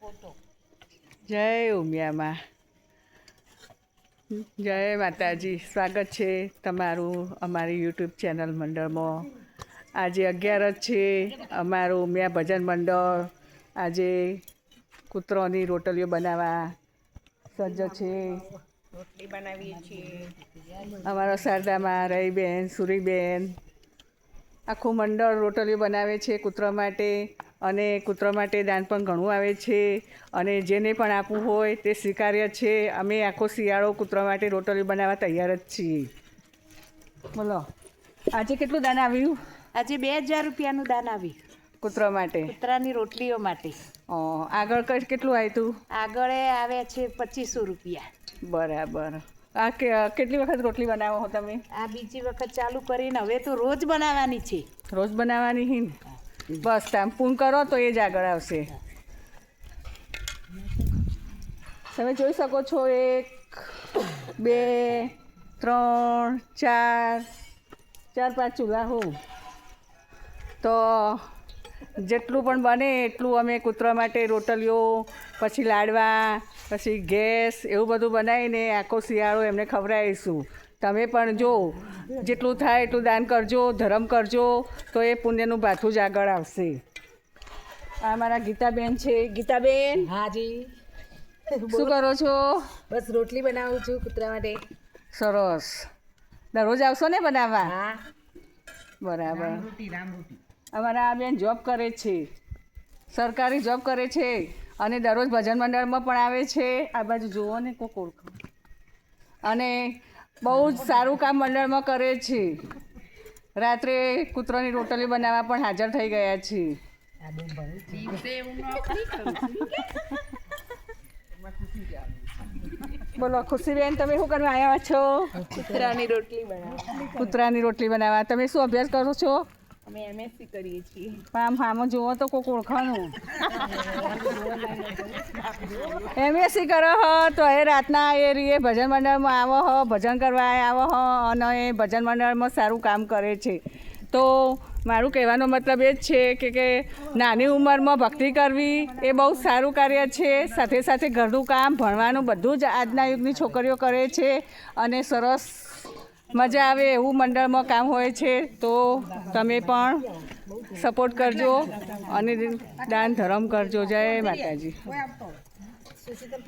જય ઉમિયામાં, જય માતાજી. સ્વાગત છે તમારું અમારી યુટ્યુબ ચેનલ મંડળમાં. આજે 11 જ છે. અમારું ઉમિયા ભજન મંડળ આજે કૂતરોની રોટલીઓ બનાવવા સજ્જ છે. રોટલી બનાવીએ છીએ. અમારા શારદામાં રહીબેન, સુરીબેન આખું મંડળ રોટલીઓ બનાવે છે કૂતરા માટે. અને કૂતરા માટે દાન પણ ઘણું આવે છે અને જેને પણ આપવું હોય તે સ્વીકાર્ય છે. અમે આખો શિયાળો કૂતરા માટે રોટલી બનાવવા તૈયાર જ છીએ. બોલો, આજે કેટલું દાન આવ્યું? આજે 2000 રૂપિયાનું દાન આવ્યું કૂતરા માટે, કૂતરાની રોટલીઓ માટે. આગળ કેટલું આવ્યું હતું? આગળ આવ્યા છે 2500 રૂપિયા. બરાબર. આ કેટલી વખત રોટલી બનાવો છો તમે? આ બીજી વખત ચાલુ કરીને હવે તો રોજ બનાવવાની છે. રોજ બનાવવાની હિન? બસ તમે પૂન કરો તો એ જ આગળ આવશે. તમે જોઈ શકો છો 1 2 3 4 5 ચૂલા હો. તો જેટલું પણ બને એટલું અમે કૂતરા માટે રોટલીઓ, પછી લાડવા, પછી ગેસ એવું બધું બનાવીને આખો શિયાળો એમને ખવડાવીશું. તમે પણ જો જેટલું થાય એટલું દાન કરજો, ધર્મ કરજો તો એ પુણ્યનું ભાથું જ આગળ આવશે. આ મારા ગીતાબેન છે. ગીતાબેન, હાજી. શું કરો છો? બસ રોટલી બનાવું છું કૂતરા માટે. સરસ. દરરોજ આવશો ને બનાવવા? હા. બરાબર. રોટી અમારા આ બેન જોબ કરે છે, સરકારી જોબ કરે છે અને દરરોજ ભજન મંડળમાં પણ આવે છે. આ બાજુ જુઓ ને કોક ઓળખો. અને બહુ જ સારું કામ મંડળમાં કરે છે. રાત્રે કૂતરાની રોટલી બનાવવા પણ હાજર થઈ ગયા છે. બોલો ખુશીબેન, તમે શું કરવા આવ્યા છો? કૂતરાની રોટલી બનાવવા. કૂતરાની રોટલી બનાવવા. તમે શું અભ્યાસ કરો છો? અમે MSc કરીએ છીએ. આમ આમાં જુઓ તો કોઈક ઓળખાનું. MSc કરો હો તો એ રાતના એ રીએ ભજન મંડળમાં આવો હો, ભજન કરવા આવો હો અને એ ભજન મંડળમાં સારું કામ કરે છે. તો મારું કહેવાનો મતલબ એ જ છે કે નાની ઉંમરમાં ભક્તિ કરવી એ બહુ સારું કાર્ય છે. સાથે સાથે ઘરનું કામ, ભણવાનું બધું જ આજના યુગની છોકરીઓ કરે છે અને સરસ મજા આવે એવું મંડળમાં કામ હોય છે. તો તમે પણ સપોર્ટ કરજો અને દાન ધર્મ કરજો. જય માતાજી.